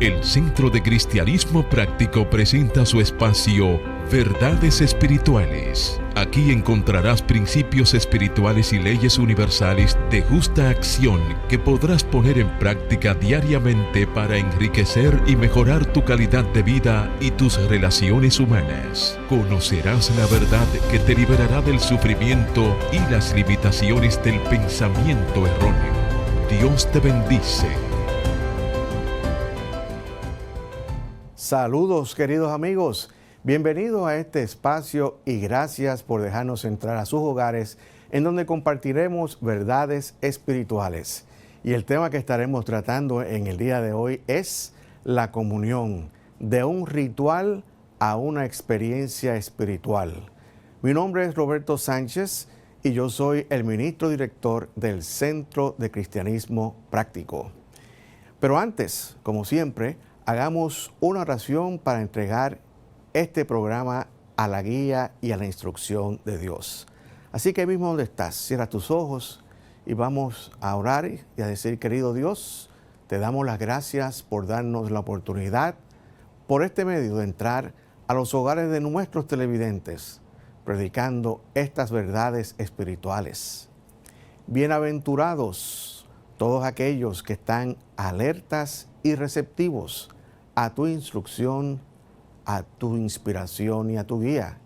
El Centro de Cristianismo Práctico presenta su espacio Verdades Espirituales. Aquí encontrarás principios espirituales y leyes universales de justa acción que podrás poner en práctica diariamente para enriquecer y mejorar tu calidad de vida y tus relaciones humanas. Conocerás la verdad que te liberará del sufrimiento y las limitaciones del pensamiento erróneo. Dios te bendice. Saludos, queridos amigos. Bienvenidos a este espacio y gracias por dejarnos entrar a sus hogares en donde compartiremos verdades espirituales. Y el tema que estaremos tratando en el día de hoy es la comunión, de un ritual a una experiencia espiritual. Mi nombre es Roberto Sánchez y yo soy el ministro director del Centro de Cristianismo Práctico. Pero antes, como siempre, hagamos una oración para entregar este programa a la guía y a la instrucción de Dios. Así que mismo donde estás, cierra tus ojos y vamos a orar y a decir: querido Dios, te damos las gracias por darnos la oportunidad, por este medio, de entrar a los hogares de nuestros televidentes, predicando estas verdades espirituales. Bienaventurados todos aquellos que están alertas y receptivos a tu instrucción, a tu inspiración y a tu guía,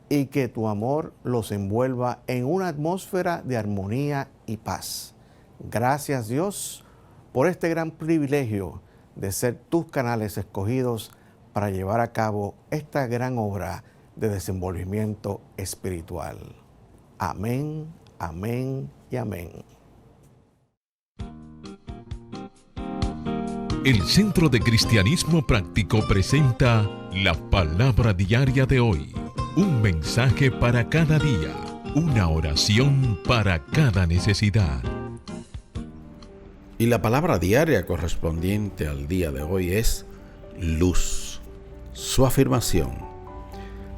y que tu amor los envuelva en una atmósfera de armonía y paz. Gracias, Dios, por este gran privilegio de ser tus canales escogidos para llevar a cabo esta gran obra de desenvolvimiento espiritual. Amén, amén y amén. El Centro de Cristianismo Práctico presenta la Palabra Diaria de hoy. Un mensaje para cada día. Una oración para cada necesidad. Y la palabra diaria correspondiente al día de hoy es luz. Su afirmación: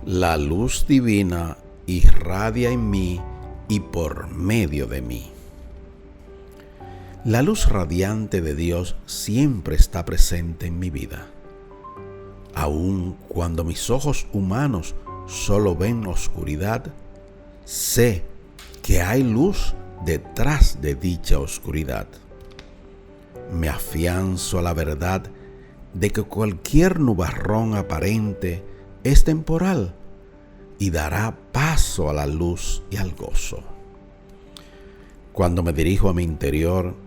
la luz divina irradia en mí y por medio de mí. La luz radiante de Dios siempre está presente en mi vida. Aun cuando mis ojos humanos solo ven oscuridad, sé que hay luz detrás de dicha oscuridad. Me afianzo a la verdad de que cualquier nubarrón aparente es temporal y dará paso a la luz y al gozo. Cuando me dirijo a mi interior,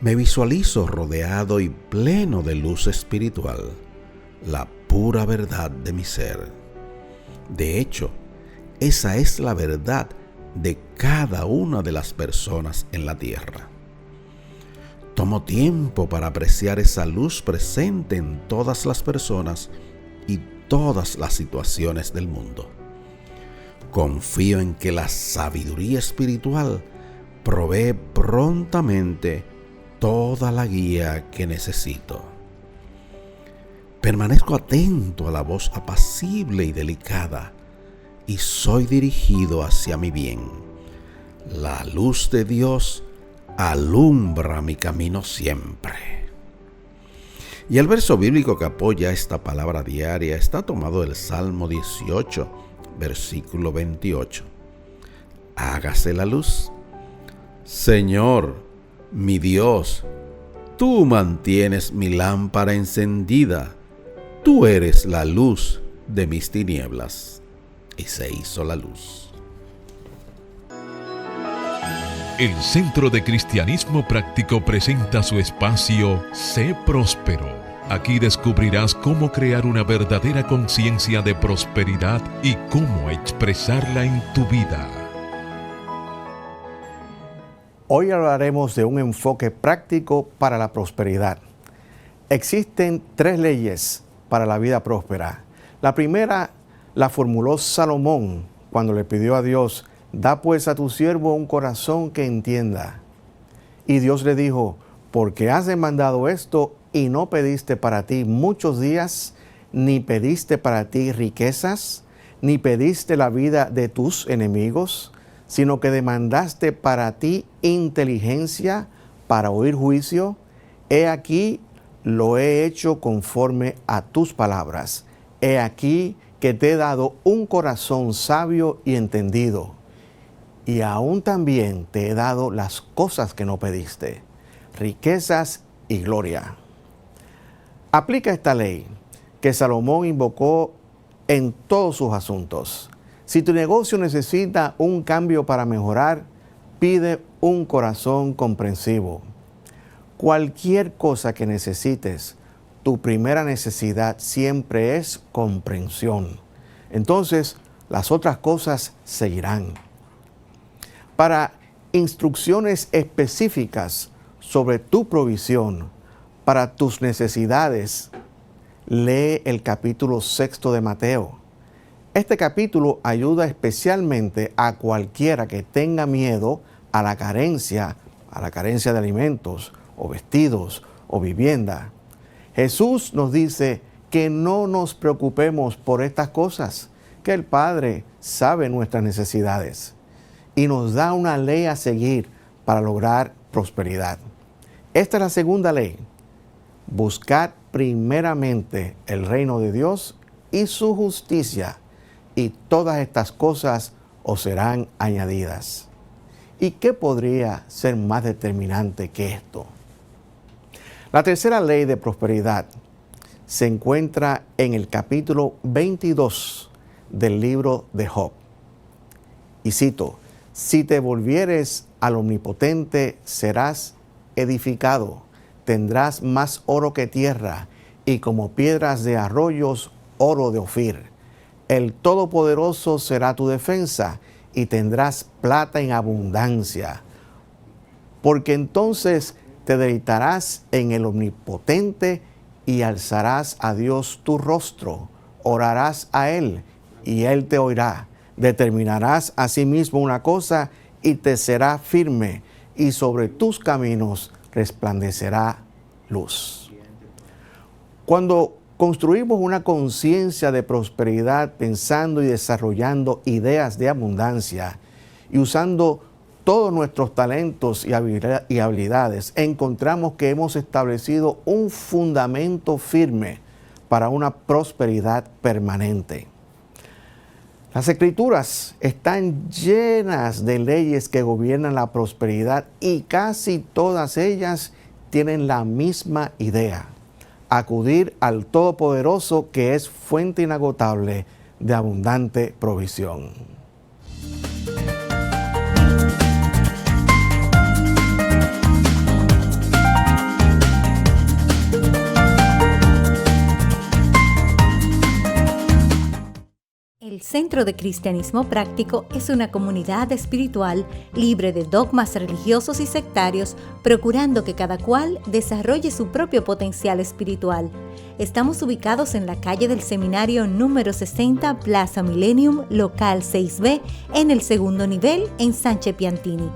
me visualizo rodeado y pleno de luz espiritual, la pura verdad de mi ser. De hecho, esa es la verdad de cada una de las personas en la tierra. Tomo tiempo para apreciar esa luz presente en todas las personas y todas las situaciones del mundo. Confío en que la sabiduría espiritual provee prontamente toda la guía que necesito. Permanezco atento a la voz apacible y delicada y soy dirigido hacia mi bien. La luz de Dios alumbra mi camino siempre. Y el verso bíblico que apoya esta palabra diaria está tomado del Salmo 18, versículo 28. Hágase la luz. Señor, mi Dios, tú mantienes mi lámpara encendida. Tú eres la luz de mis tinieblas. Y se hizo la luz. El Centro de Cristianismo Práctico presenta su espacio Sé Próspero. Aquí descubrirás cómo crear una verdadera conciencia de prosperidad y cómo expresarla en tu vida. Hoy hablaremos de un enfoque práctico para la prosperidad. Existen 3 leyes para la vida próspera. La primera la formuló Salomón cuando le pidió a Dios: da pues a tu siervo un corazón que entienda. Y Dios le dijo: porque has demandado esto y no pediste para ti muchos días, ni pediste para ti riquezas, ni pediste la vida de tus enemigos, sino que demandaste para ti inteligencia para oír juicio. He aquí, lo he hecho conforme a tus palabras. He aquí que te he dado un corazón sabio y entendido, y aún también te he dado las cosas que no pediste, riquezas y gloria. Aplica esta ley que Salomón invocó en todos sus asuntos. Si tu negocio necesita un cambio para mejorar, pide un corazón comprensivo. Cualquier cosa que necesites, tu primera necesidad siempre es comprensión. Entonces, las otras cosas seguirán. Para instrucciones específicas sobre tu provisión, para tus necesidades, lee el capítulo 6 de Mateo. Este capítulo ayuda especialmente a cualquiera que tenga miedo a la carencia de alimentos, o vestidos, o vivienda. Jesús nos dice que no nos preocupemos por estas cosas, que el Padre sabe nuestras necesidades y nos da una ley a seguir para lograr prosperidad. Esta es la segunda ley. Buscad primeramente el reino de Dios y su justicia, y todas estas cosas os serán añadidas. ¿Y qué podría ser más determinante que esto? La tercera ley de prosperidad se encuentra en el capítulo 22 del libro de Job. Y cito: si te volvieres al Omnipotente, serás edificado, tendrás más oro que tierra, y como piedras de arroyos, oro de Ofir. El Todopoderoso será tu defensa, y tendrás plata en abundancia. Porque entonces te deleitarás en el Omnipotente y alzarás a Dios tu rostro, orarás a Él y Él te oirá. Determinarás asimismo una cosa y te será firme, y sobre tus caminos resplandecerá luz. Cuando construimos una conciencia de prosperidad pensando y desarrollando ideas de abundancia y usando todos nuestros talentos y habilidades, encontramos que hemos establecido un fundamento firme para una prosperidad permanente. Las Escrituras están llenas de leyes que gobiernan la prosperidad y casi todas ellas tienen la misma idea: acudir al Todopoderoso, que es fuente inagotable de abundante provisión. El Centro de Cristianismo Práctico es una comunidad espiritual libre de dogmas religiosos y sectarios, procurando que cada cual desarrolle su propio potencial espiritual. Estamos ubicados en la calle del Seminario número 60, Plaza Millennium, local 6B, en el segundo nivel, en Sánchez Piantini.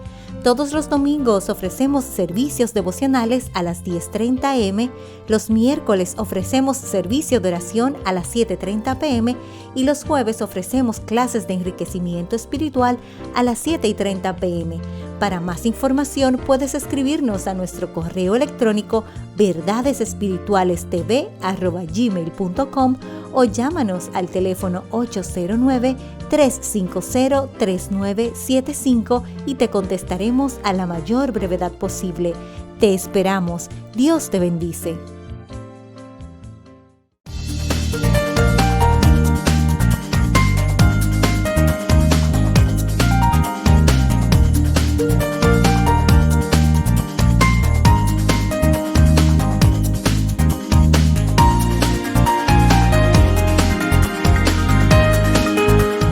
Todos los domingos ofrecemos servicios devocionales a las 10:30 a.m., los miércoles ofrecemos servicio de oración a las 7:30 p.m. y los jueves ofrecemos clases de enriquecimiento espiritual a las 7:30 p.m. Para más información puedes escribirnos a nuestro correo electrónico verdadesespiritualestv@gmail.com o llámanos al teléfono 809-350-3975 y te contestaremos a la mayor brevedad posible. Te esperamos. Dios te bendice.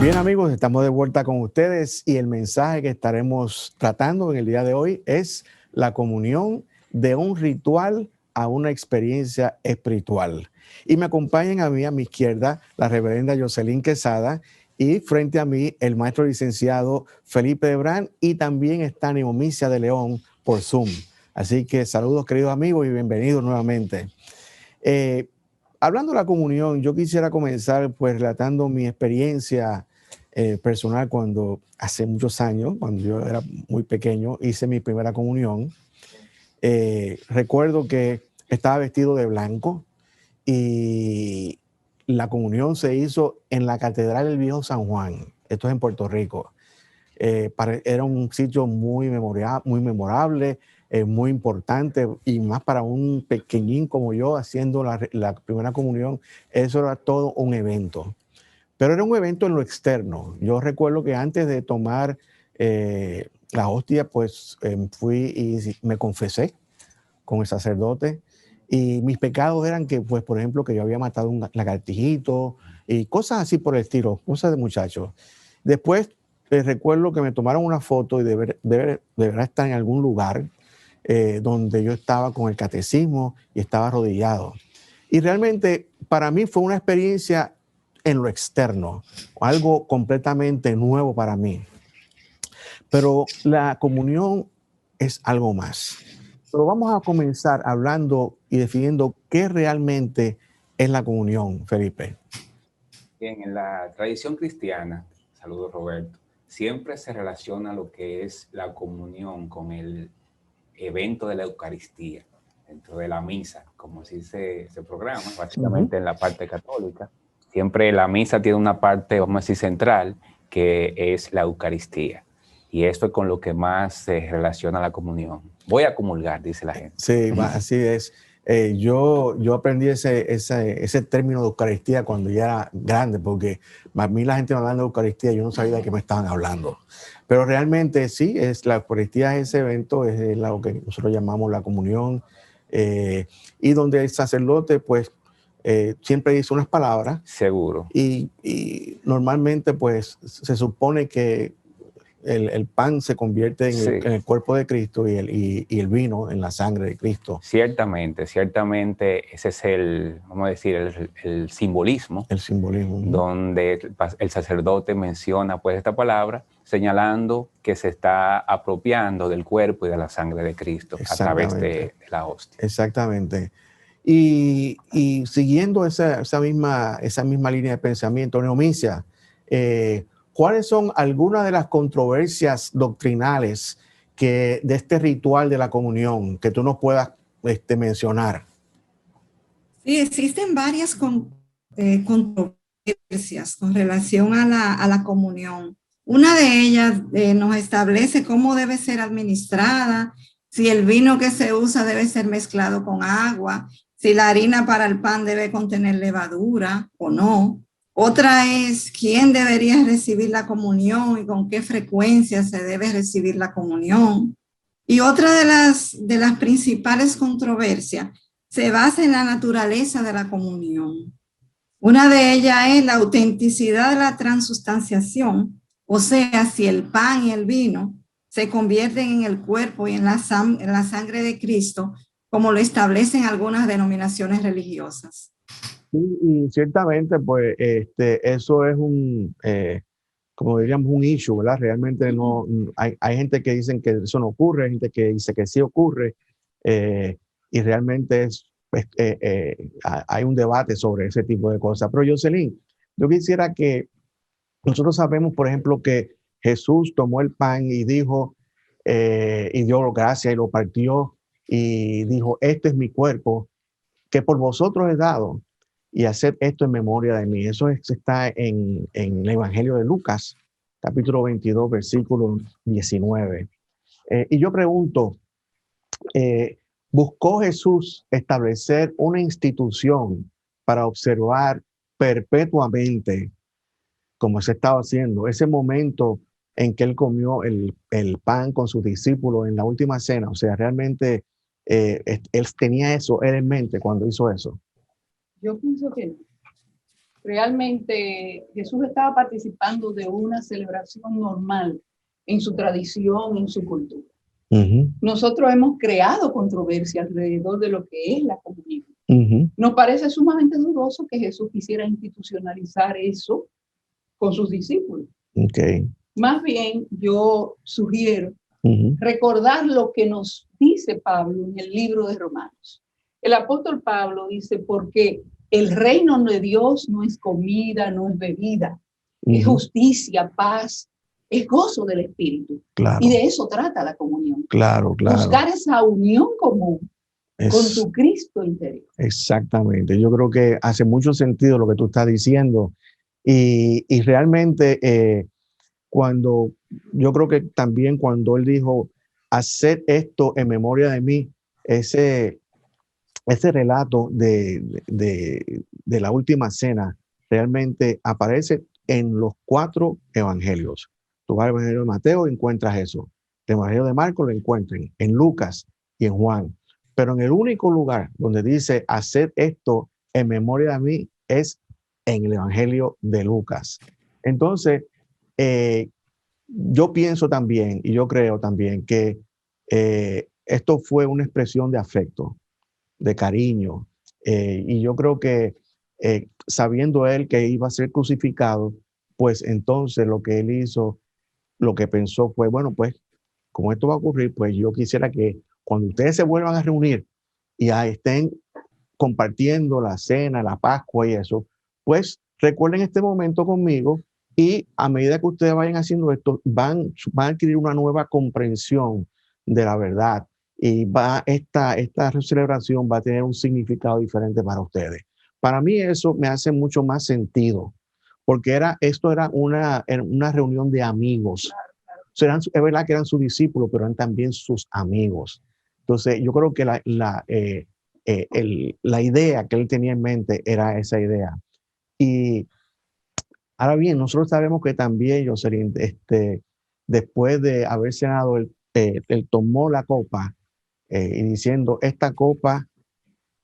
Bien, amigos, estamos de vuelta con ustedes y el mensaje que estaremos tratando en el día de hoy es la comunión de un ritual a una experiencia espiritual. Y me acompañan a mí, a mi izquierda, la reverenda Jocelyn Quesada, y frente a mí el maestro licenciado Felipe Debrán, y también está Neomicia de León por Zoom. Así que saludos, queridos amigos, y bienvenidos nuevamente. Hablando de la comunión, yo quisiera comenzar pues relatando mi experiencia personal cuando hace muchos años, cuando yo era muy pequeño, hice mi primera comunión. Recuerdo que estaba vestido de blanco y la comunión se hizo en la Catedral del Viejo San Juan. Esto es en Puerto Rico. Era un sitio muy memorable, muy importante, y más para un pequeñín como yo haciendo la primera comunión. Eso era todo un evento. Pero era un evento en lo externo. Yo recuerdo que antes de tomar la hostia, pues fui y me confesé con el sacerdote. Y mis pecados eran que, pues, por ejemplo, que yo había matado un lagartijito y cosas así por el estilo, cosas de muchachos. Después recuerdo que me tomaron una foto y deberá estar en algún lugar donde yo estaba con el catecismo y estaba arrodillado. Y realmente para mí fue una experiencia en lo externo, algo completamente nuevo para mí. Pero la comunión es algo más. Pero vamos a comenzar hablando y definiendo qué realmente es la comunión, Felipe. Bien, en la tradición cristiana, saludos Roberto, siempre se relaciona lo que es la comunión con el evento de la Eucaristía, dentro de la misa, como así se programa, básicamente en la parte católica. Siempre la misa tiene una parte, vamos a decir, central, que es la Eucaristía. Y esto es con lo que más se relaciona la comunión. Voy a comulgar, dice la gente. Sí, así es. Yo aprendí ese término de Eucaristía cuando ya era grande, porque a mí la gente me hablando de Eucaristía, yo no sabía de qué me estaban hablando. Pero realmente sí, la Eucaristía es ese evento, es lo que nosotros llamamos la comunión, y donde el sacerdote, pues, siempre dice unas palabras. Seguro. Y normalmente, pues, se supone que el pan se convierte en el cuerpo de Cristo y el vino en la sangre de Cristo. Ciertamente ese es vamos a decir, el simbolismo. El simbolismo. Donde el sacerdote menciona pues esta palabra, señalando que se está apropiando del cuerpo y de la sangre de Cristo a través de la hostia. Exactamente. Y siguiendo esa misma línea de pensamiento, Neomicia, ¿cuáles son algunas de las controversias doctrinales de este ritual de la comunión que tú nos puedas mencionar? Sí, existen varias controversias con relación a la comunión. Una de ellas nos establece cómo debe ser administrada, si el vino que se usa debe ser mezclado con agua, si la harina para el pan debe contener levadura o no. Otra es quién debería recibir la comunión y con qué frecuencia se debe recibir la comunión. Y otra de las principales controversias se basa en la naturaleza de la comunión. Una de ellas es la autenticidad de la transustanciación, o sea, si el pan y el vino se convierten en el cuerpo y en la sangre de Cristo, como lo establecen algunas denominaciones religiosas. Y ciertamente, pues, eso es como diríamos, un issue, ¿verdad? Realmente no, hay gente que dicen que eso no ocurre, hay gente que dice que sí ocurre, y realmente hay un debate sobre ese tipo de cosas. Pero Jocelyn, yo quisiera que nosotros sabemos, por ejemplo, que Jesús tomó el pan y dijo, y dio gracias y lo partió y dijo, este es mi cuerpo que por vosotros he dado, y hacer esto en memoria de mí. Eso está en el Evangelio de Lucas, capítulo 22, versículo 19. Y yo pregunto, ¿buscó Jesús establecer una institución para observar perpetuamente, como se estaba haciendo, ese momento en que él comió el pan con sus discípulos en la última cena? O sea, realmente él tenía eso en mente cuando hizo eso. Yo pienso que no. Realmente Jesús estaba participando de una celebración normal en su tradición, en su cultura. Uh-huh. Nosotros hemos creado controversia alrededor de lo que es la comunión. Uh-huh. Nos parece sumamente dudoso que Jesús quisiera institucionalizar eso con sus discípulos. Okay. Más bien, yo sugiero recordar lo que nos dice Pablo en el libro de Romanos. El apóstol Pablo dice, porque el reino de Dios no es comida, no es bebida, es justicia, paz, es gozo del Espíritu. Claro. Y de eso trata la comunión. Claro. Buscar esa unión común con tu Cristo interior. Exactamente. Yo creo que hace mucho sentido lo que tú estás diciendo y realmente yo creo que también cuando él dijo, haced esto en memoria de mí, ese relato de la última cena realmente aparece en los 4 evangelios. Tú vas al evangelio de Mateo y encuentras eso. El evangelio de Marcos lo encuentras en Lucas y en Juan. Pero en el único lugar donde dice haced esto en memoria de mí es en el evangelio de Lucas. Entonces, yo pienso también y yo creo también que esto fue una expresión de afecto, de cariño, y yo creo que sabiendo él que iba a ser crucificado, pues entonces lo que él hizo, lo que pensó fue, bueno, pues como esto va a ocurrir, pues yo quisiera que cuando ustedes se vuelvan a reunir y estén compartiendo la cena, la Pascua y eso, pues recuerden este momento conmigo y a medida que ustedes vayan haciendo esto, van a adquirir una nueva comprensión de la verdad y esta celebración va a tener un significado diferente para ustedes. Para mí eso me hace mucho más sentido, porque esto era una reunión de amigos. O sea, es verdad que eran sus discípulos, pero eran también sus amigos. Entonces, yo creo que la idea que él tenía en mente era esa idea. Y ahora bien, nosotros sabemos que también, Jocelyn, después de haber cenado, él tomó la copa y diciendo, esta copa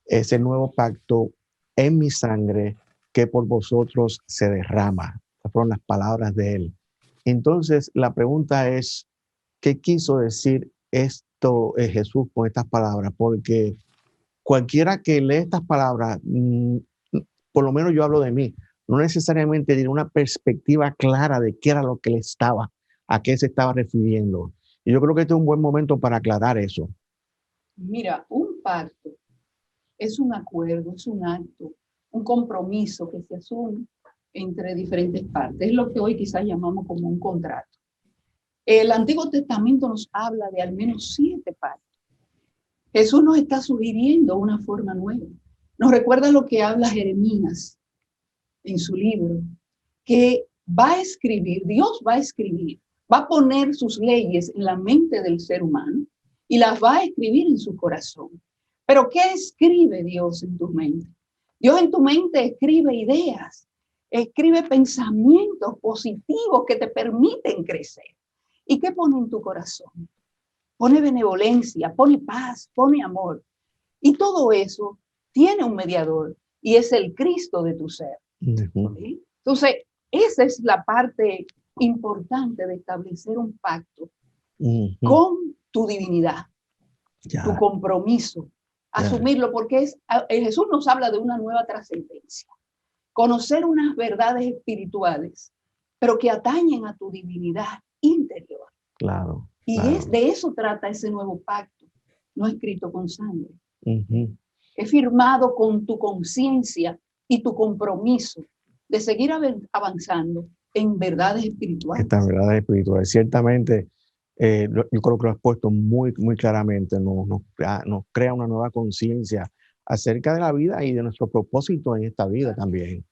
es el nuevo pacto en mi sangre que por vosotros se derrama. Estas fueron las palabras de él. Entonces, la pregunta es, ¿qué quiso decir esto Jesús con estas palabras? Porque cualquiera que lee estas palabras, por lo menos yo hablo de mí, no necesariamente tiene una perspectiva clara de qué era lo que a qué se estaba refiriendo. Y yo creo que este es un buen momento para aclarar eso. Mira, un pacto es un acuerdo, es un acto, un compromiso que se asume entre diferentes partes. Es lo que hoy quizás llamamos como un contrato. El Antiguo Testamento nos habla de al menos 7 pactos. Jesús nos está sugiriendo una forma nueva. Nos recuerda lo que habla Jeremías en su libro, que va a escribir, Dios va a escribir, va a poner sus leyes en la mente del ser humano y las va a escribir en su corazón. Pero ¿qué escribe Dios en tu mente? Dios en tu mente escribe ideas, escribe pensamientos positivos que te permiten crecer. ¿Y qué pone en tu corazón? Pone benevolencia, pone paz, pone amor. Y todo eso tiene un mediador y es el Cristo de tu ser. ¿Okay? Entonces, esa es la parte importante de establecer un pacto con tu divinidad, tu compromiso, asumirlo, porque Jesús nos habla de una nueva trascendencia, conocer unas verdades espirituales, pero que atañen a tu divinidad interior. Claro. Y de eso trata ese nuevo pacto, no escrito con sangre. Es firmado con tu conciencia y tu compromiso de seguir avanzando en verdades espirituales. Estas verdades espirituales, ciertamente, yo creo que lo has puesto muy, muy claramente, nos crea una nueva conciencia acerca de la vida y de nuestro propósito en esta vida también.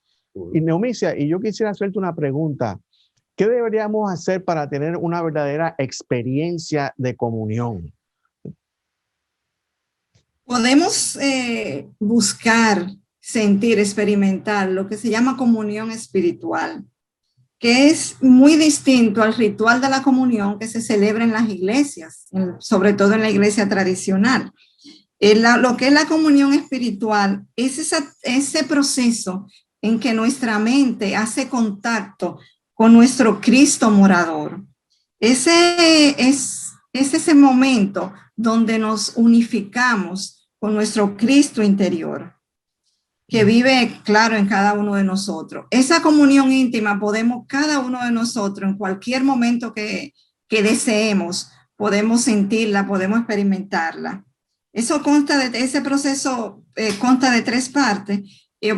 Y Neomicia, y yo quisiera hacerte una pregunta, ¿qué deberíamos hacer para tener una verdadera experiencia de comunión? Podemos buscar, sentir, experimentar lo que se llama comunión espiritual, que es muy distinto al ritual de la comunión que se celebra en las iglesias, sobre todo en la iglesia tradicional. Lo que es la comunión espiritual es ese proceso en que nuestra mente hace contacto con nuestro Cristo morador. Ese es ese momento donde nos unificamos con nuestro Cristo interior, que vive, claro, en cada uno de nosotros. Esa comunión íntima podemos, cada uno de nosotros, en cualquier momento que deseemos, podemos sentirla, podemos experimentarla. Ese proceso consta de 3 partes,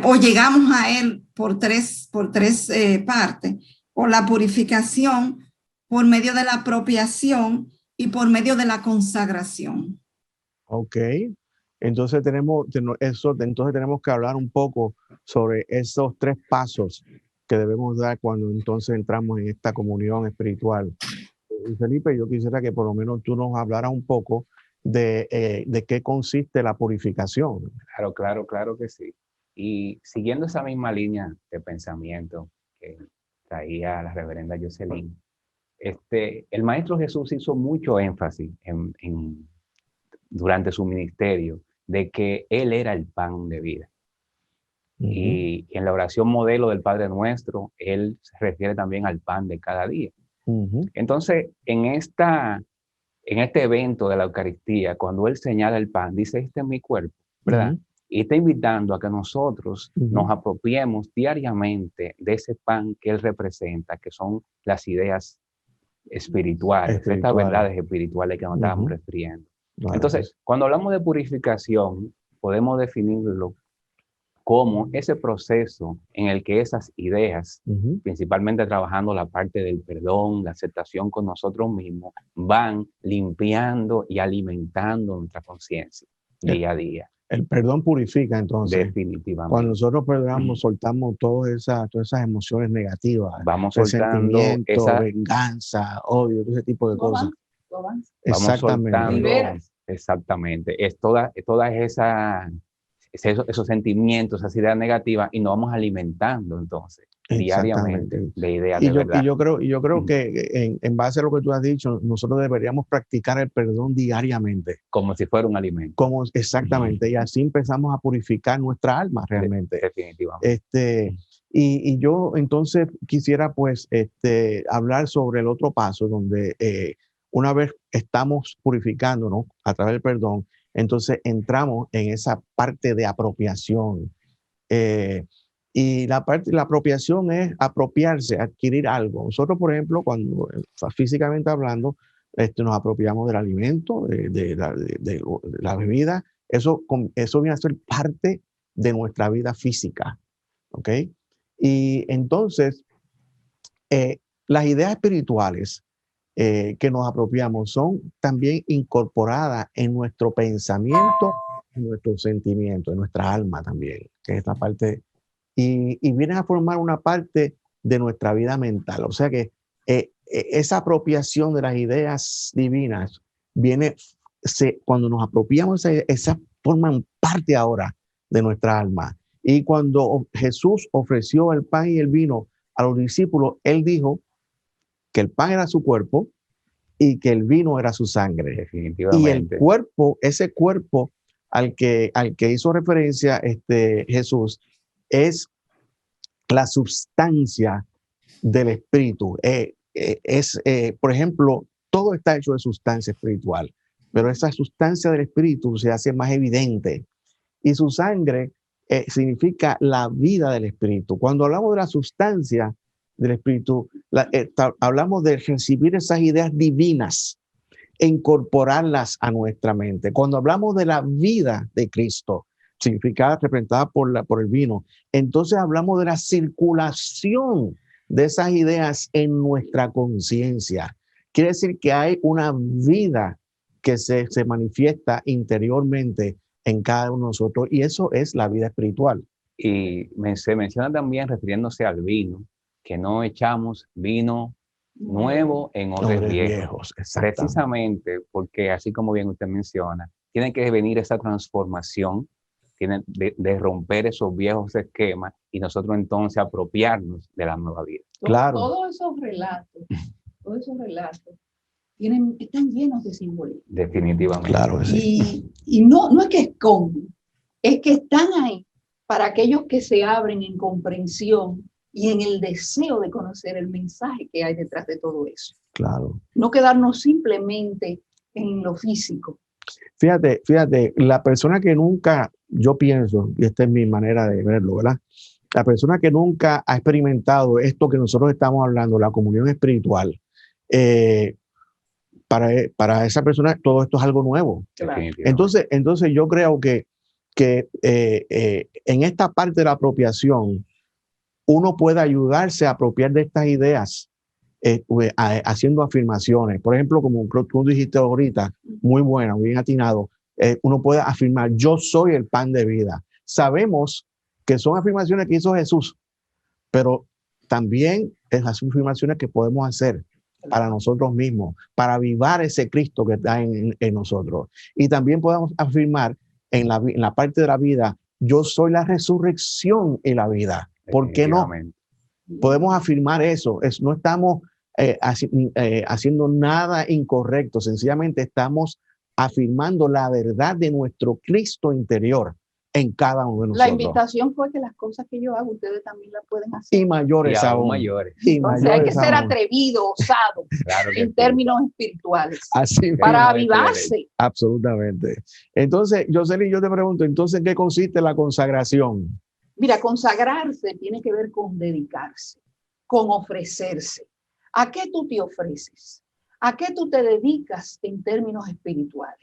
o llegamos a él por tres partes, por la purificación, por medio de la apropiación y por medio de la consagración. Ok. Entonces tenemos que hablar un poco sobre esos 3 pasos que debemos dar cuando entonces entramos en esta comunión espiritual. Y Felipe, yo quisiera que por lo menos tú nos hablaras un poco de qué consiste la purificación. Claro que sí. Y siguiendo esa misma línea de pensamiento que traía la reverenda Jocelyn, el Maestro Jesús hizo mucho énfasis durante su ministerio de que Él era el pan de vida. Y en la oración modelo del Padre Nuestro, Él se refiere también al pan de cada día. Entonces, en este evento de la Eucaristía, cuando Él señala el pan, dice, este es mi cuerpo, ¿verdad? Y está invitando a que nosotros nos apropiemos diariamente de ese pan que Él representa, que son las ideas espirituales, estas verdades espirituales que nos estábamos refiriendo. Entonces, cuando hablamos de purificación, podemos definirlo como ese proceso en el que esas ideas, principalmente trabajando la parte del perdón, la aceptación con nosotros mismos, van limpiando y alimentando nuestra conciencia día a día. El perdón purifica, entonces. Definitivamente. Cuando nosotros perdonamos, soltamos todas esas emociones negativas. Vamos soltando esa venganza, odio, todo ese tipo de cosas. Exactamente. Exactamente. Es todas esos sentimientos, esas ideas negativas, y nos vamos alimentando entonces diariamente de ideas de verdad. Y yo creo que en base a lo que tú has dicho, nosotros deberíamos practicar el perdón diariamente. Como si fuera un alimento. Exactamente, y así empezamos a purificar nuestra alma realmente. Definitivamente. Y yo entonces quisiera pues hablar sobre el otro paso, donde una vez estamos purificándonos a través del perdón, entonces entramos en esa parte de apropiación. Y la apropiación es apropiarse, adquirir algo. Nosotros, por ejemplo, cuando físicamente hablando, nos apropiamos del alimento, de la bebida. Eso viene a ser parte de nuestra vida física. ¿Ok? Y entonces, las ideas espirituales que nos apropiamos son también incorporadas en nuestro pensamiento, en nuestro sentimiento, en nuestra alma también, que es esta parte, y vienen a formar una parte de nuestra vida mental. O sea que esa apropiación de las ideas divinas cuando nos apropiamos, esas forman parte ahora de nuestra alma. Y cuando Jesús ofreció el pan y el vino a los discípulos, Él dijo que el pan era su cuerpo y que el vino era su sangre. Definitivamente. Y el cuerpo, ese cuerpo al que hizo referencia Jesús, es la sustancia del espíritu. Por ejemplo, todo está hecho de sustancia espiritual, pero esa sustancia del espíritu se hace más evidente. Y su sangre significa la vida del espíritu. Cuando hablamos de la sustancia del espíritu, hablamos de recibir esas ideas divinas e incorporarlas a nuestra mente. Cuando hablamos de la vida de Cristo, significada, representada por el vino, entonces hablamos de la circulación de esas ideas en nuestra conciencia. Quiere decir que hay una vida que se manifiesta interiormente en cada uno de nosotros, y eso es la vida espiritual. Y se menciona también, refiriéndose al vino, que no echamos vino nuevo en odres viejos. Precisamente porque, así como bien usted menciona, tiene que venir esa transformación, tiene de romper esos viejos esquemas y nosotros entonces apropiarnos de la nueva vida. Claro. Todos esos relatos están llenos de simbolismo. Definitivamente. Claro que sí. Y no es que esconden, es que están ahí para aquellos que se abren en comprensión y en el deseo de conocer el mensaje que hay detrás de todo eso. Claro. No quedarnos simplemente en lo físico. Fíjate, la persona que nunca, yo pienso, y esta es mi manera de verlo, ¿verdad? La persona que nunca ha experimentado esto que nosotros estamos hablando, la comunión espiritual, para esa persona todo esto es algo nuevo. Entonces yo creo que en esta parte de la apropiación, uno puede ayudarse a apropiar de estas ideas haciendo afirmaciones. Por ejemplo, como tú dijiste ahorita, muy buena, muy bien atinado, uno puede afirmar, yo soy el pan de vida. Sabemos que son afirmaciones que hizo Jesús, pero también es las afirmaciones que podemos hacer para nosotros mismos, para avivar ese Cristo que está en nosotros. Y también podemos afirmar en la parte de la vida, yo soy la resurrección y la vida. ¿Por qué no? Podemos afirmar eso. No estamos haciendo nada incorrecto, sencillamente estamos afirmando la verdad de nuestro Cristo interior en cada uno de nosotros. La invitación fue que las cosas que yo hago, ustedes también las pueden hacer. Y mayores aún. Entonces hay que ser atrevido, osado, claro en términos espirituales, así para avivarse. Absolutamente. Entonces, Jocelyn, yo te pregunto, entonces, ¿en qué consiste la consagración? Mira, consagrarse tiene que ver con dedicarse, con ofrecerse. ¿A qué tú te ofreces? ¿A qué tú te dedicas en términos espirituales?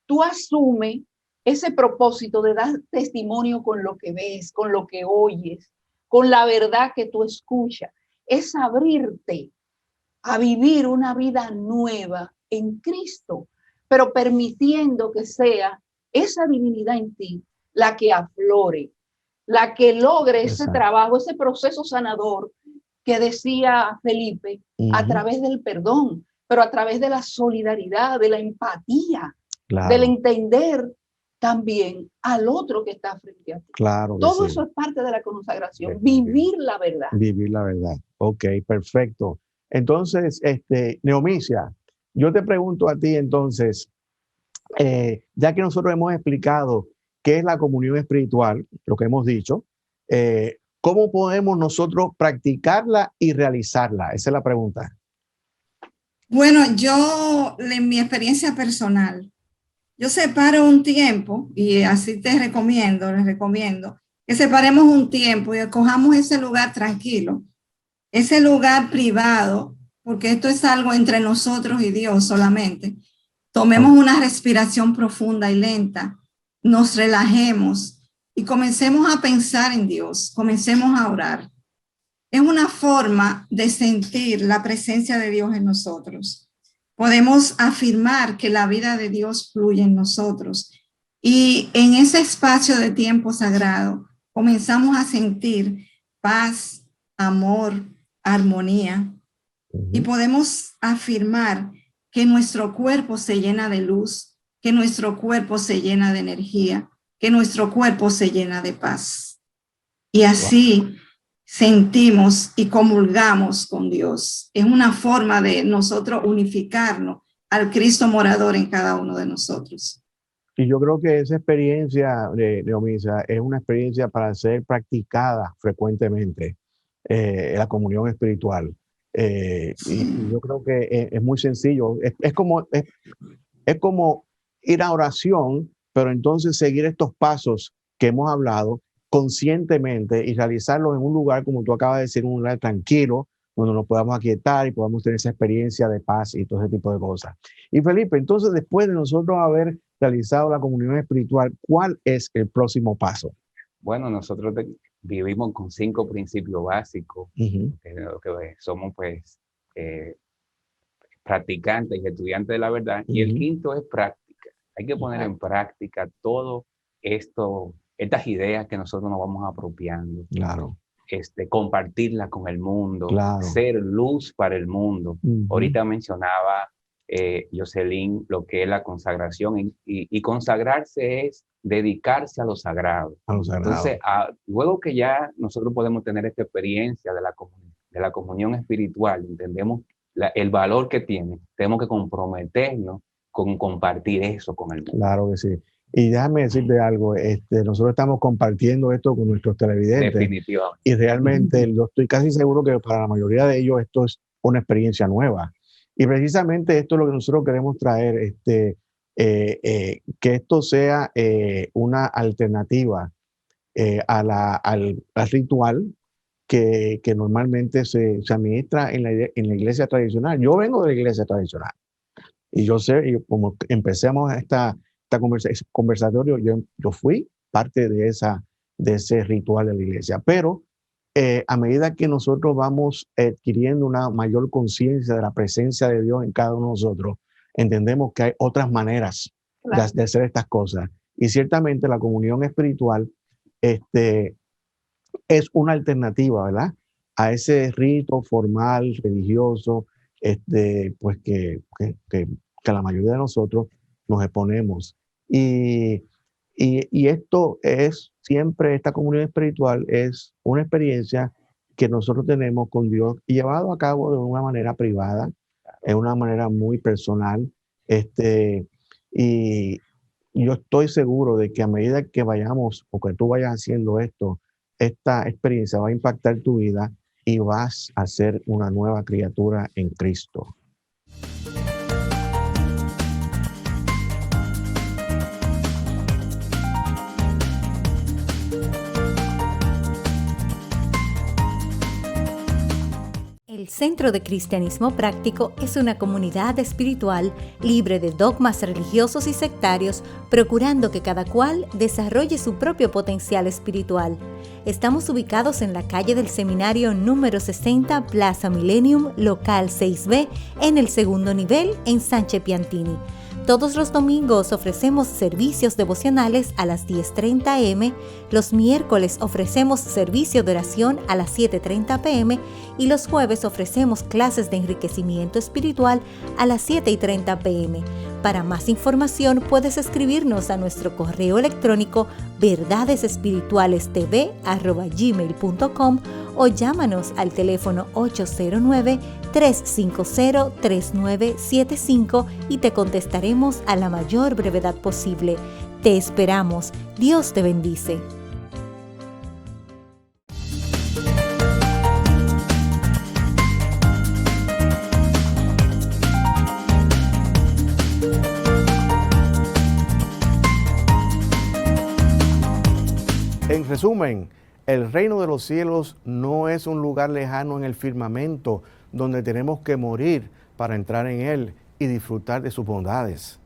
Tú asumes ese propósito de dar testimonio con lo que ves, con lo que oyes, con la verdad que tú escuchas. Es abrirte a vivir una vida nueva en Cristo, pero permitiendo que sea esa divinidad en ti la que aflore, la que logre ese trabajo, ese proceso sanador que decía Felipe, a través del perdón, pero a través de la solidaridad, de la empatía, del entender también al otro que está frente a ti. Todo eso es parte de la consagración, vivir la verdad. Vivir la verdad. Ok, perfecto. Entonces, Neomicia, yo te pregunto a ti entonces, ya que nosotros hemos explicado qué es la comunión espiritual, lo que hemos dicho, ¿cómo podemos nosotros practicarla y realizarla? Esa es la pregunta. Bueno, yo, en mi experiencia personal, yo separo un tiempo, y así les recomiendo que separemos un tiempo y escojamos ese lugar tranquilo, ese lugar privado, porque esto es algo entre nosotros y Dios solamente. Tomemos una respiración profunda y lenta, nos relajemos y comencemos a pensar en Dios, comencemos a orar. Es una forma de sentir la presencia de Dios en nosotros. Podemos afirmar que la vida de Dios fluye en nosotros y en ese espacio de tiempo sagrado comenzamos a sentir paz, amor, armonía y podemos afirmar que nuestro cuerpo se llena de luz, que nuestro cuerpo se llena de energía, que nuestro cuerpo se llena de paz. Y así sentimos y comulgamos con Dios. Es una forma de nosotros unificarnos al Cristo morador en cada uno de nosotros. Y yo creo que esa experiencia, Neomisa, es una experiencia para ser practicada frecuentemente, la comunión espiritual. Y yo creo que es muy sencillo. Es como ir a oración, pero entonces seguir estos pasos que hemos hablado conscientemente y realizarlos en un lugar, como tú acabas de decir, un lugar tranquilo, donde nos podamos aquietar y podamos tener esa experiencia de paz y todo ese tipo de cosas. Y Felipe, entonces después de nosotros haber realizado la comunión espiritual, ¿cuál es el próximo paso? Bueno, nosotros vivimos con 5 principios básicos, que somos pues practicantes y estudiantes de la verdad, y el quinto es práctica. Hay que poner en práctica todo esto, estas ideas que nosotros nos vamos apropiando. Claro. Compartirlas con el mundo, claro. Ser luz para el mundo. Ahorita mencionaba Jocelyn lo que es la consagración, y consagrarse es dedicarse a lo sagrado. Entonces, luego que ya nosotros podemos tener esta experiencia de la comunión espiritual, entendemos el valor que tiene, tenemos que comprometernos con compartir eso con el mundo. Claro que sí. Y déjame decirte algo, nosotros estamos compartiendo esto con nuestros televidentes. Definitivamente. Y realmente yo estoy casi seguro que para la mayoría de ellos esto es una experiencia nueva. Y precisamente esto es lo que nosotros queremos traer, que esto sea una alternativa al ritual que normalmente se administra en la iglesia tradicional. Yo vengo de la iglesia tradicional y yo sé, y como empecemos esta conversatorio, yo fui parte de ese ritual de la iglesia, pero a medida que nosotros vamos adquiriendo una mayor conciencia de la presencia de Dios en cada uno de nosotros, entendemos que hay otras maneras Claro. de hacer estas cosas. Y ciertamente la comunión espiritual es una alternativa, ¿verdad?, a ese rito formal, religioso, pues que la mayoría de nosotros nos exponemos. Y esto es siempre, esta comunión espiritual es una experiencia que nosotros tenemos con Dios y llevado a cabo de una manera privada, de una manera muy personal. Y yo estoy seguro de que a medida que vayamos o que tú vayas haciendo esto, esta experiencia va a impactar tu vida y vas a ser una nueva criatura en Cristo. El Centro de Cristianismo Práctico es una comunidad espiritual libre de dogmas religiosos y sectarios, procurando que cada cual desarrolle su propio potencial espiritual. Estamos ubicados en la calle del Seminario número 60, Plaza Millennium, local 6B, en el segundo nivel, en Sánchez Piantini. Todos los domingos ofrecemos servicios devocionales a las 10:30 a.m., los miércoles ofrecemos servicio de oración a las 7:30 p.m. y los jueves ofrecemos clases de enriquecimiento espiritual a las 7:30 p.m. Para más información puedes escribirnos a nuestro correo electrónico verdadesespiritualestv@gmail.com o llámanos al teléfono 809-350-3975 y te contestaremos a la mayor brevedad posible. Te esperamos. Dios te bendice. En resumen, el reino de los cielos no es un lugar lejano en el firmamento donde tenemos que morir para entrar en él y disfrutar de sus bondades.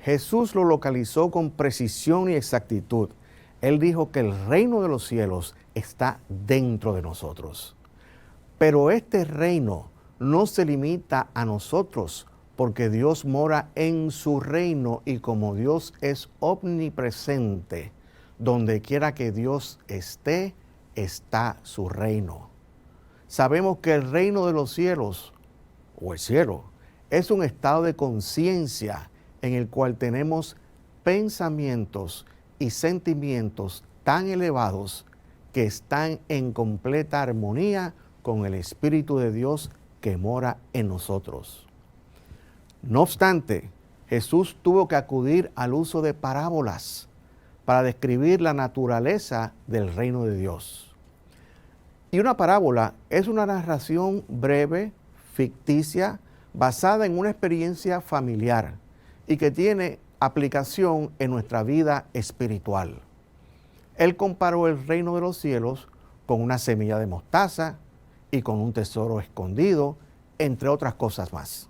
Jesús lo localizó con precisión y exactitud. Él dijo que el reino de los cielos está dentro de nosotros. Pero este reino no se limita a nosotros, porque Dios mora en su reino y como Dios es omnipresente, donde quiera que Dios esté, está su reino. Sabemos que el reino de los cielos, o el cielo, es un estado de conciencia en el cual tenemos pensamientos y sentimientos tan elevados que están en completa armonía con el Espíritu de Dios que mora en nosotros. No obstante, Jesús tuvo que acudir al uso de parábolas para describir la naturaleza del reino de Dios. Y una parábola es una narración breve, ficticia, basada en una experiencia familiar y que tiene aplicación en nuestra vida espiritual. Él comparó el reino de los cielos con una semilla de mostaza y con un tesoro escondido, entre otras cosas más.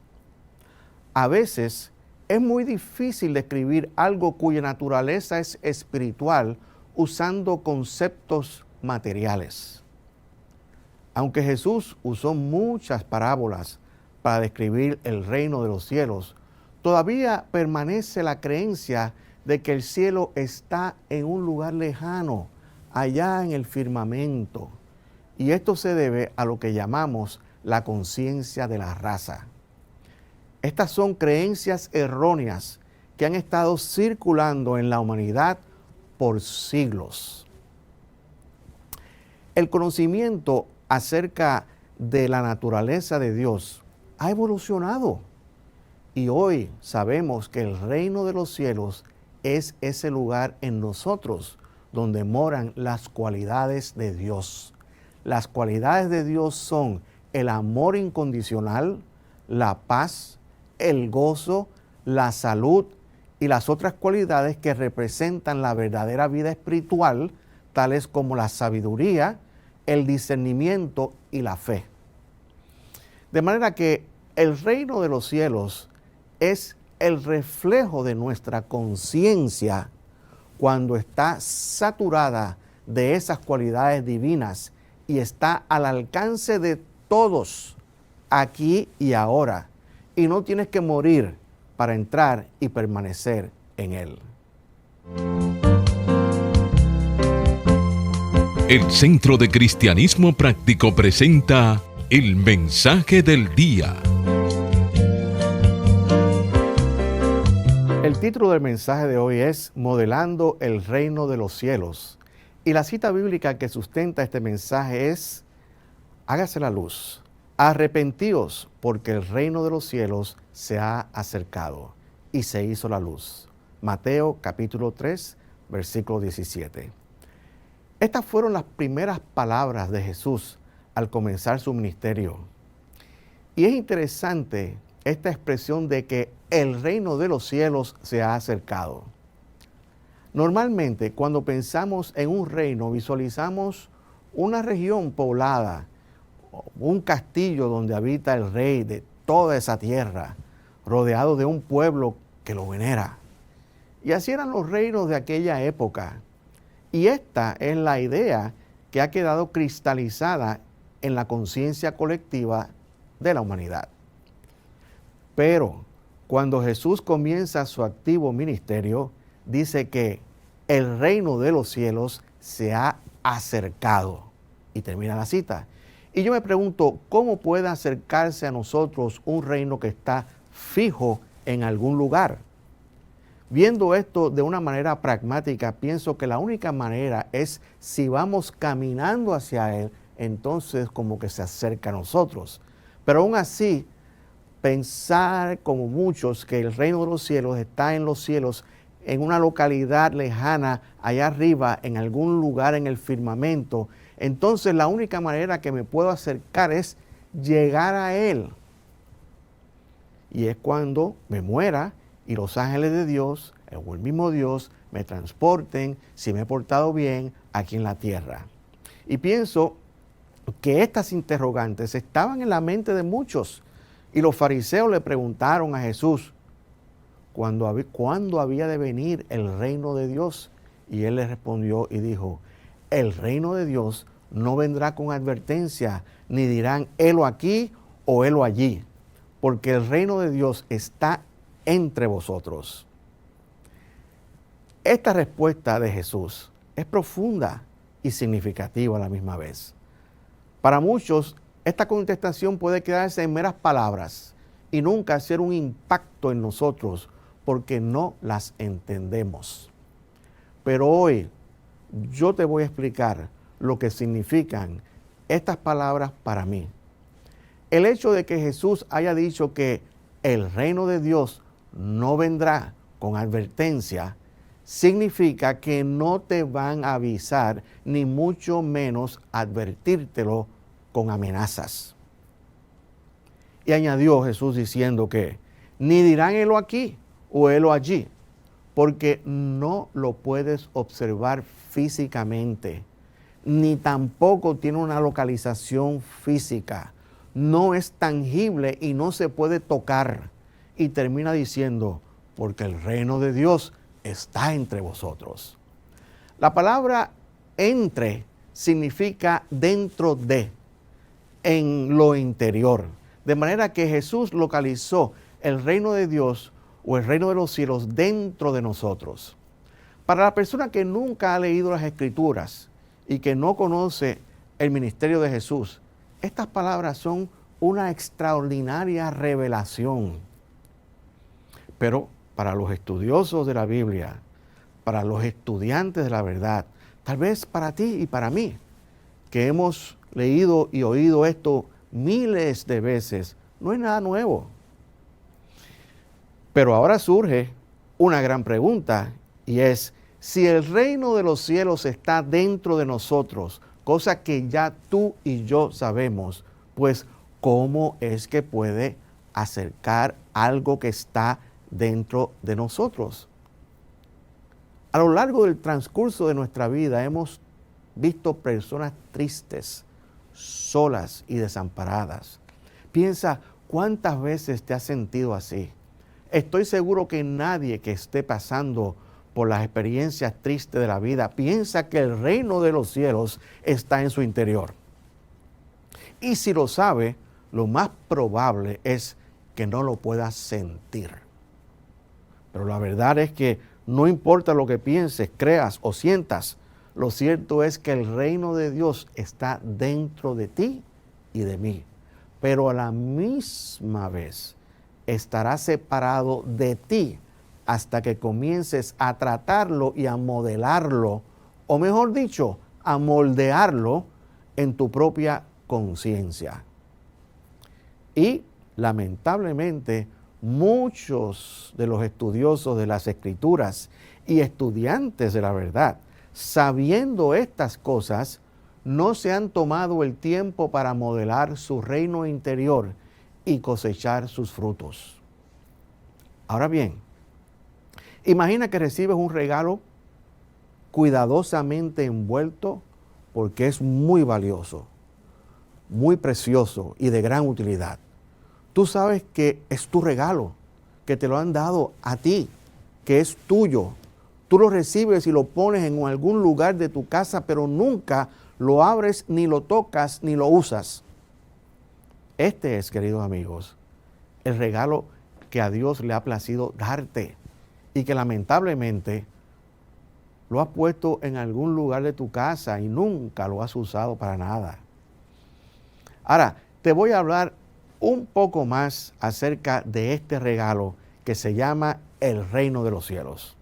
A veces es muy difícil describir algo cuya naturaleza es espiritual usando conceptos materiales. Aunque Jesús usó muchas parábolas para describir el reino de los cielos, todavía permanece la creencia de que el cielo está en un lugar lejano, allá en el firmamento. Y esto se debe a lo que llamamos la conciencia de la raza. Estas son creencias erróneas que han estado circulando en la humanidad por siglos. El conocimiento acerca de la naturaleza de Dios ha evolucionado y hoy sabemos que el reino de los cielos es ese lugar en nosotros donde moran las cualidades de Dios. Las cualidades de Dios son el amor incondicional, la paz, el gozo, la salud y las otras cualidades que representan la verdadera vida espiritual, tales como la sabiduría, el discernimiento y la fe. De manera que el reino de los cielos es el reflejo de nuestra conciencia cuando está saturada de esas cualidades divinas y está al alcance de todos, aquí y ahora. Y no tienes que morir para entrar y permanecer en Él. El Centro de Cristianismo Práctico presenta el mensaje del día. El título del mensaje de hoy es Modelando el Reino de los Cielos. Y la cita bíblica que sustenta este mensaje es: hágase la luz, arrepentíos, porque el reino de los cielos se ha acercado. Y se hizo la luz. Mateo capítulo 3, versículo 17. Estas fueron las primeras palabras de Jesús al comenzar su ministerio. Y es interesante esta expresión de que el reino de los cielos se ha acercado. Normalmente, cuando pensamos en un reino, visualizamos una región poblada, un castillo donde habita el rey de toda esa tierra, rodeado de un pueblo que lo venera. Y así eran los reinos de aquella época. Y esta es la idea que ha quedado cristalizada en la conciencia colectiva de la humanidad. Pero cuando Jesús comienza su activo ministerio, dice que el reino de los cielos se ha acercado. Y termina la cita. Y yo me pregunto, ¿cómo puede acercarse a nosotros un reino que está fijo en algún lugar? Viendo esto de una manera pragmática, pienso que la única manera es si vamos caminando hacia Él, entonces como que se acerca a nosotros. Pero aún así, pensar como muchos que el reino de los cielos está en los cielos, en una localidad lejana, allá arriba, en algún lugar en el firmamento, entonces la única manera que me puedo acercar es llegar a Él. Y es cuando me muera y los ángeles de Dios, o el mismo Dios, me transporten, si me he portado bien, aquí en la tierra. Y pienso que estas interrogantes estaban en la mente de muchos. Y los fariseos le preguntaron a Jesús, ¿cuándo había de venir el reino de Dios? Y Él les respondió y dijo, el reino de Dios no vendrá con advertencia, ni dirán, helo aquí o helo allí, porque el reino de Dios está entre vosotros. Esta respuesta de Jesús es profunda y significativa a la misma vez. Para muchos, esta contestación puede quedarse en meras palabras y nunca hacer un impacto en nosotros porque no las entendemos. Pero hoy yo te voy a explicar lo que significan estas palabras para mí. El hecho de que Jesús haya dicho que el reino de Dios no vendrá con advertencia, significa que no te van a avisar, ni mucho menos advertírtelo con amenazas. Y añadió Jesús diciendo que ni dirán helo aquí o helo allí, porque no lo puedes observar físicamente, ni tampoco tiene una localización física, no es tangible y no se puede tocar. Y termina diciendo, porque el reino de Dios está entre vosotros. La palabra entre significa dentro de, en lo interior. De manera que Jesús localizó el reino de Dios o el reino de los cielos dentro de nosotros. Para la persona que nunca ha leído las Escrituras y que no conoce el ministerio de Jesús, estas palabras son una extraordinaria revelación. Pero para los estudiosos de la Biblia, para los estudiantes de la verdad, tal vez para ti y para mí, que hemos leído y oído esto miles de veces, no es nada nuevo. Pero ahora surge una gran pregunta y es, si el reino de los cielos está dentro de nosotros, cosa que ya tú y yo sabemos, pues ¿cómo es que puede acercar algo que está dentro de nosotros? A lo largo del transcurso de nuestra vida hemos visto personas tristes, solas y desamparadas. Piensa cuántas veces te has sentido así. Estoy seguro que nadie que esté pasando por las experiencias tristes de la vida piensa que el reino de los cielos está en su interior. Y si lo sabe, lo más probable es que no lo pueda sentir. Pero la verdad es que no importa lo que pienses, creas o sientas, lo cierto es que el reino de Dios está dentro de ti y de mí. Pero a la misma vez estará separado de ti hasta que comiences a tratarlo y a modelarlo, o mejor dicho, a moldearlo en tu propia conciencia. Y lamentablemente, muchos de los estudiosos de las Escrituras y estudiantes de la verdad, sabiendo estas cosas, no se han tomado el tiempo para modelar su reino interior y cosechar sus frutos. Ahora bien, imagina que recibes un regalo cuidadosamente envuelto porque es muy valioso, muy precioso y de gran utilidad. Tú sabes que es tu regalo, que te lo han dado a ti, que es tuyo. Tú lo recibes y lo pones en algún lugar de tu casa, pero nunca lo abres, ni lo tocas, ni lo usas. Este es, queridos amigos, el regalo que a Dios le ha placido darte y que lamentablemente lo has puesto en algún lugar de tu casa y nunca lo has usado para nada. Ahora, te voy a hablar un poco más acerca de este regalo que se llama el reino de los cielos.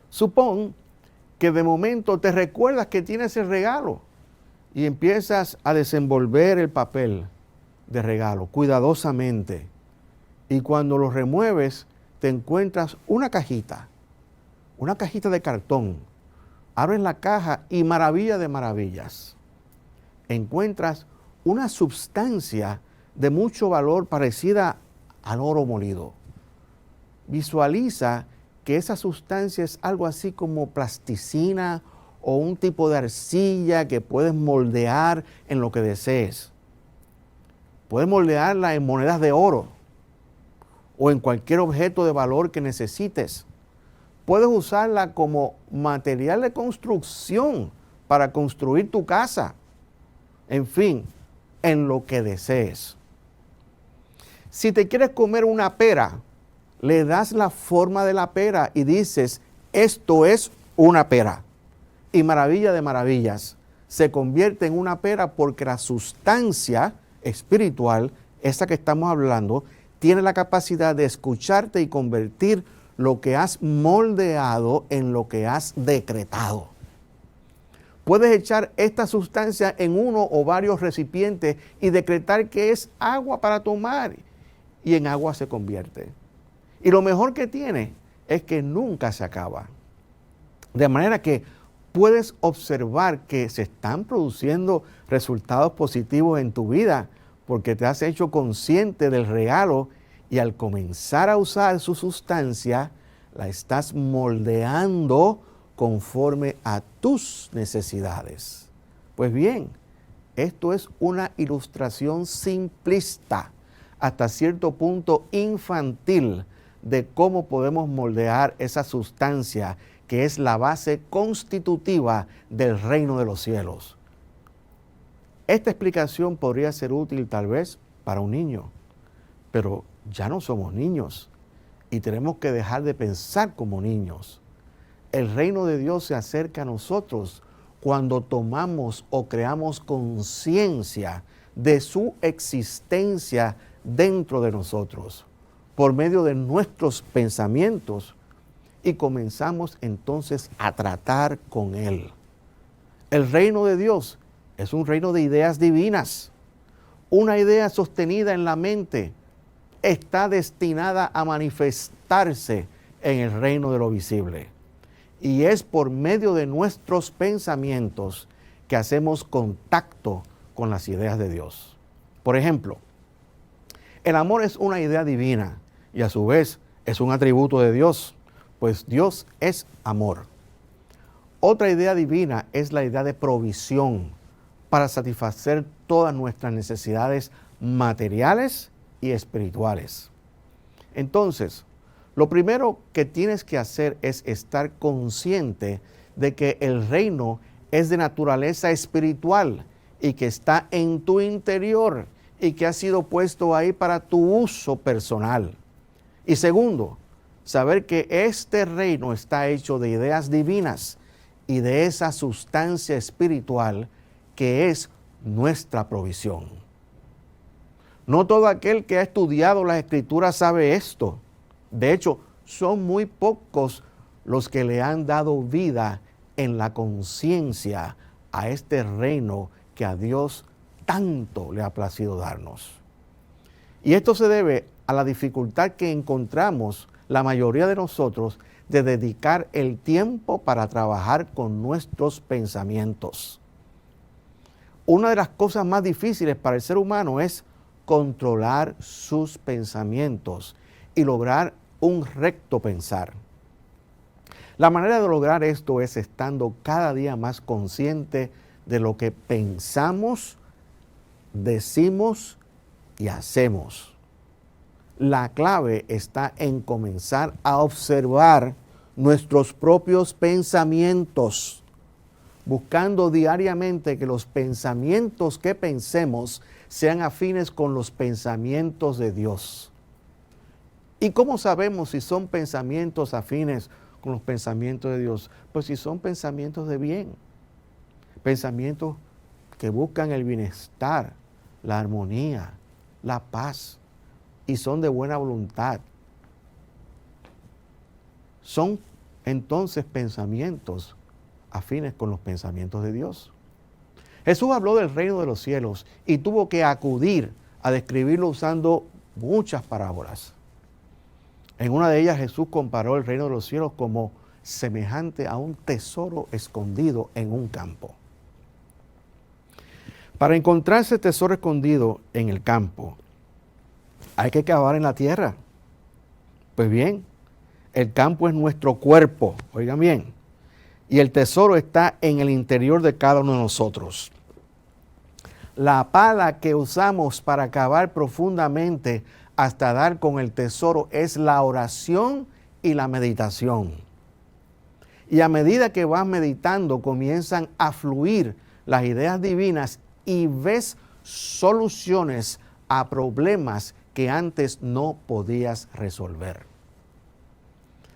Supón que de momento te recuerdas que tienes el regalo y empiezas a desenvolver el papel de regalo cuidadosamente. Y cuando lo remueves, te encuentras una cajita de cartón. Abres la caja y maravilla de maravillas, encuentras una sustancia de mucho valor parecida al oro molido. Visualiza que esa sustancia es algo así como plasticina o un tipo de arcilla que puedes moldear en lo que desees. Puedes moldearla en monedas de oro o en cualquier objeto de valor que necesites. Puedes usarla como material de construcción para construir tu casa. En fin, en lo que desees. Si te quieres comer una pera, le das la forma de la pera y dices, esto es una pera. Y maravilla de maravillas, se convierte en una pera porque la sustancia espiritual, esa que estamos hablando, tiene la capacidad de escucharte y convertir lo que has moldeado en lo que has decretado. Puedes echar esta sustancia en uno o varios recipientes y decretar que es agua para tomar y en agua se convierte. Y lo mejor que tiene es que nunca se acaba. De manera que puedes observar que se están produciendo resultados positivos en tu vida porque te has hecho consciente del regalo y al comenzar a usar su sustancia, la estás moldeando conforme a tus necesidades. Pues bien, esto es una ilustración simplista, hasta cierto punto infantil, de cómo podemos moldear esa sustancia que es la base constitutiva del reino de los cielos. Esta explicación podría ser útil tal vez para un niño, pero ya no somos niños y tenemos que dejar de pensar como niños. El reino de Dios se acerca a nosotros cuando tomamos o creamos conciencia de su existencia dentro de nosotros, por medio de nuestros pensamientos, y comenzamos entonces a tratar con Él. El reino de Dios es un reino de ideas divinas. Una idea sostenida en la mente está destinada a manifestarse en el reino de lo visible. Y es por medio de nuestros pensamientos que hacemos contacto con las ideas de Dios. Por ejemplo, el amor es una idea divina y a su vez es un atributo de Dios, pues Dios es amor. Otra idea divina es la idea de provisión para satisfacer todas nuestras necesidades materiales y espirituales. Entonces, lo primero que tienes que hacer es estar consciente de que el reino es de naturaleza espiritual y que está en tu interior y que ha sido puesto ahí para tu uso personal. Y segundo, saber que este reino está hecho de ideas divinas y de esa sustancia espiritual que es nuestra provisión. No todo aquel que ha estudiado las Escrituras sabe esto. De hecho, son muy pocos los que le han dado vida en la conciencia a este reino que a Dios tanto le ha placido darnos. Y esto se debe a la dificultad que encontramos la mayoría de nosotros de dedicar el tiempo para trabajar con nuestros pensamientos. Una de las cosas más difíciles para el ser humano es controlar sus pensamientos y lograr un recto pensar. La manera de lograr esto es estando cada día más consciente de lo que pensamos, decimos y hacemos. La clave está en comenzar a observar nuestros propios pensamientos, buscando diariamente que los pensamientos que pensemos sean afines con los pensamientos de Dios. ¿Y cómo sabemos si son pensamientos afines con los pensamientos de Dios? Pues si son pensamientos de bien, pensamientos que buscan el bienestar, la armonía, la paz, y son de buena voluntad. Son entonces pensamientos afines con los pensamientos de Dios. Jesús habló del reino de los cielos y tuvo que acudir a describirlo usando muchas parábolas. En una de ellas Jesús comparó el reino de los cielos como semejante a un tesoro escondido en un campo. Para encontrar ese tesoro escondido en el campo, hay que cavar en la tierra. Pues bien, el campo es nuestro cuerpo, oigan bien, y el tesoro está en el interior de cada uno de nosotros. La pala que usamos para cavar profundamente hasta dar con el tesoro es la oración y la meditación. Y a medida que vas meditando, comienzan a fluir las ideas divinas y ves soluciones a problemas que antes no podías resolver.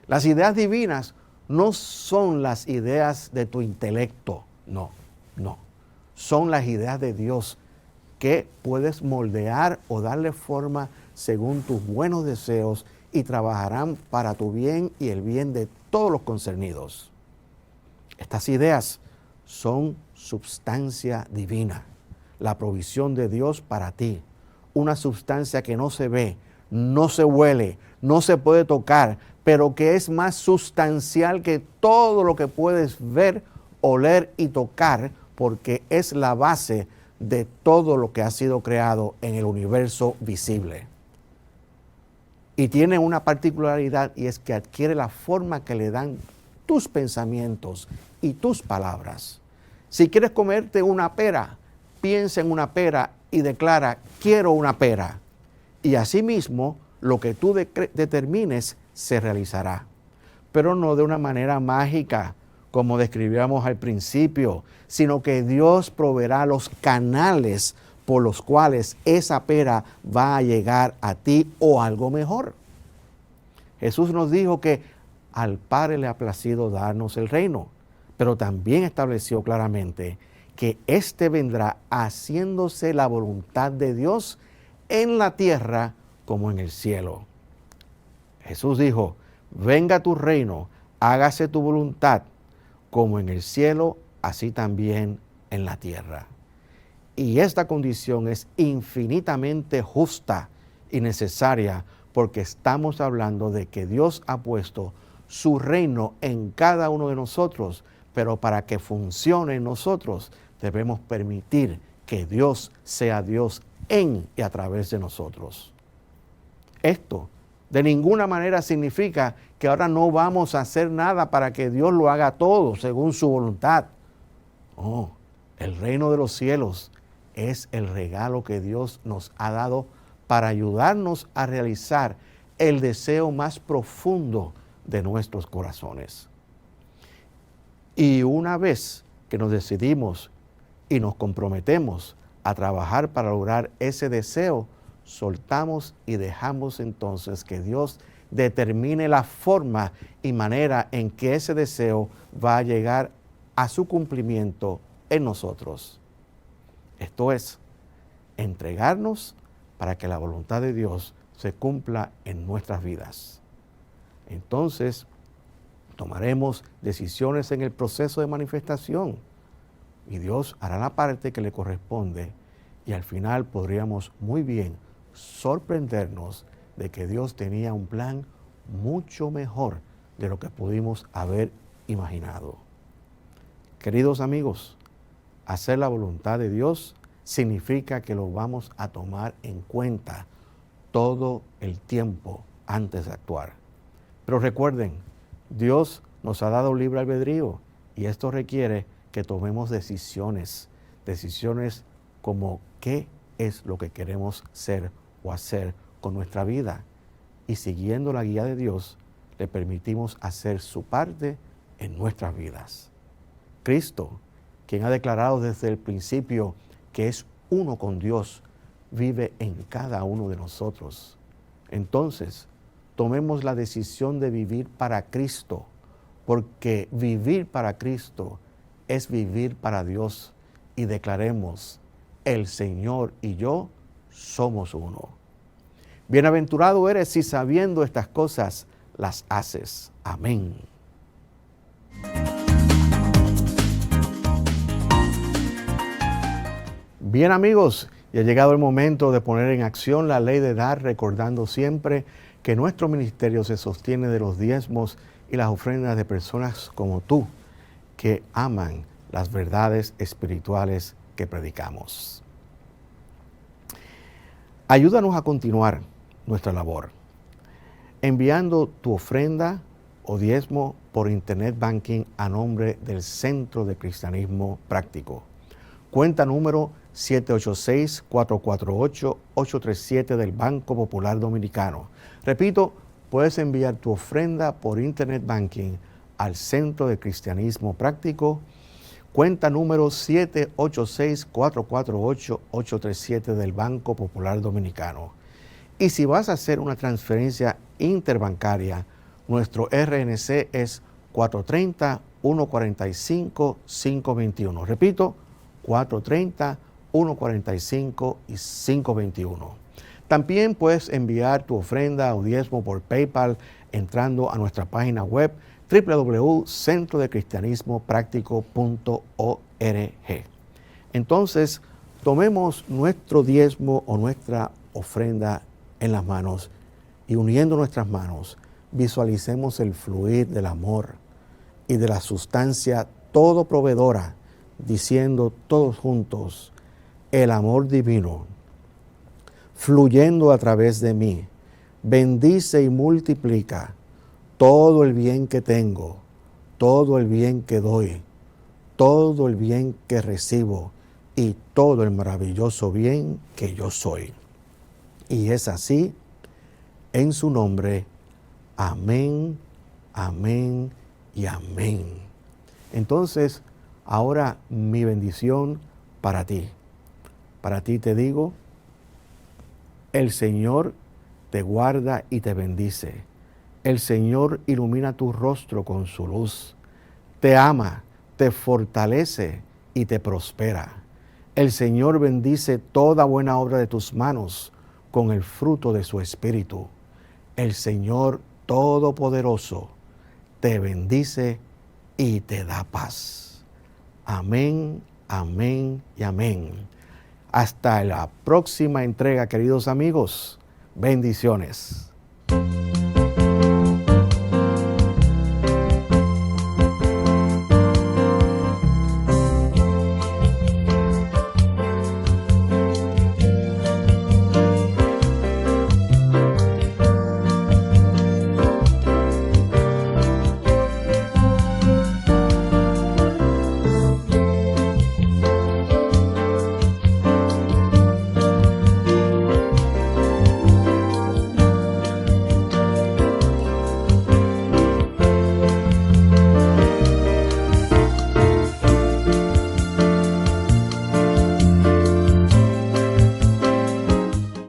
Las ideas divinas no son las ideas de tu intelecto, no. Son las ideas de Dios que puedes moldear o darle forma según tus buenos deseos y trabajarán para tu bien y el bien de todos los concernidos. Estas ideas son substancia divina, la provisión de Dios para ti. Una sustancia que no se ve, no se huele, no se puede tocar, pero que es más sustancial que todo lo que puedes ver, oler y tocar, porque es la base de todo lo que ha sido creado en el universo visible. Y tiene una particularidad, y es que adquiere la forma que le dan tus pensamientos y tus palabras. Si quieres comerte una pera, piensa en una pera y declara, quiero una pera. Y asimismo, lo que tú determines se realizará. Pero no de una manera mágica, como describíamos al principio, sino que Dios proveerá los canales por los cuales esa pera va a llegar a ti o algo mejor. Jesús nos dijo que al Padre le ha placido darnos el reino, pero también estableció claramente que éste vendrá haciéndose la voluntad de Dios en la tierra como en el cielo. Jesús dijo, venga tu reino, hágase tu voluntad, como en el cielo, así también en la tierra. Y esta condición es infinitamente justa y necesaria porque estamos hablando de que Dios ha puesto su reino en cada uno de nosotros, pero para que funcione en nosotros debemos permitir que Dios sea Dios en y a través de nosotros. Esto de ninguna manera significa que ahora no vamos a hacer nada para que Dios lo haga todo según su voluntad. No, el reino de los cielos es el regalo que Dios nos ha dado para ayudarnos a realizar el deseo más profundo de nuestros corazones. Y una vez que nos decidimos y nos comprometemos a trabajar para lograr ese deseo, soltamos y dejamos entonces que Dios determine la forma y manera en que ese deseo va a llegar a su cumplimiento en nosotros. Esto es, entregarnos para que la voluntad de Dios se cumpla en nuestras vidas. Entonces, tomaremos decisiones en el proceso de manifestación y Dios hará la parte que le corresponde y al final podríamos muy bien sorprendernos de que Dios tenía un plan mucho mejor de lo que pudimos haber imaginado. Queridos amigos, hacer la voluntad de Dios significa que lo vamos a tomar en cuenta todo el tiempo antes de actuar. Pero recuerden, Dios nos ha dado libre albedrío y esto requiere que tomemos decisiones como qué es lo que queremos ser o hacer con nuestra vida. Y siguiendo la guía de Dios, le permitimos hacer su parte en nuestras vidas. Cristo, quien ha declarado desde el principio que es uno con Dios, vive en cada uno de nosotros. Entonces, tomemos la decisión de vivir para Cristo, porque vivir para Cristo es vivir para Dios, y declaremos, el Señor y yo somos uno. Bienaventurado eres si sabiendo estas cosas las haces. Amén. Bien amigos, ya ha llegado el momento de poner en acción la ley de dar, recordando siempre que nuestro ministerio se sostiene de los diezmos y las ofrendas de personas como tú, que aman las verdades espirituales que predicamos. Ayúdanos a continuar nuestra labor, enviando tu ofrenda o diezmo por Internet Banking a nombre del Centro de Cristianismo Práctico. Cuenta número 786-448-837 del Banco Popular Dominicano. Repito, puedes enviar tu ofrenda por Internet Banking al Centro de Cristianismo Práctico. Cuenta número 786-448-837 del Banco Popular Dominicano. Y si vas a hacer una transferencia interbancaria, nuestro RNC es 430-145-521. Repito, 430-145 y 521. También puedes enviar tu ofrenda o diezmo por PayPal entrando a nuestra página web www.centrodecristianismopráctico.org. Entonces, tomemos nuestro diezmo o nuestra ofrenda en las manos y uniendo nuestras manos, visualicemos el fluir del amor y de la sustancia todo proveedora, diciendo todos juntos, el amor divino, fluyendo a través de mí, bendice y multiplica todo el bien que tengo, todo el bien que doy, todo el bien que recibo y todo el maravilloso bien que yo soy. Y es así, en su nombre, amén, amén y amén. Entonces, ahora mi bendición para ti. Para ti te digo, el Señor te guarda y te bendice. El Señor ilumina tu rostro con su luz. Te ama, te fortalece y te prospera. El Señor bendice toda buena obra de tus manos con el fruto de su Espíritu. El Señor Todopoderoso te bendice y te da paz. Amén, amén y amén. Hasta la próxima entrega, queridos amigos. Bendiciones.